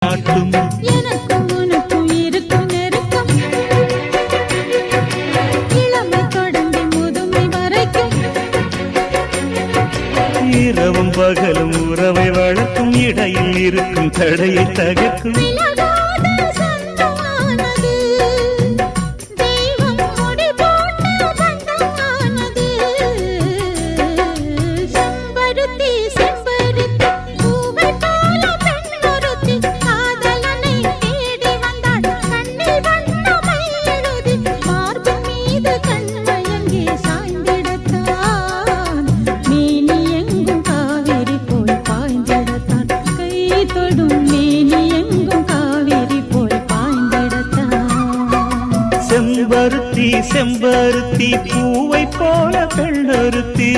காட்டும். எனக்கும் உனக்கும் இருக்கும் நெருக்கம் இளமை தொடங்கி முதுமை வரைக்கும். இரவும் பகலும் உறவை வளர்க்கும் இடையில் இருக்கும் தடையை தகர்க்கும். செம்பருத்தி செம்பருத்தி பூவை போல பெண்ணொருத்தி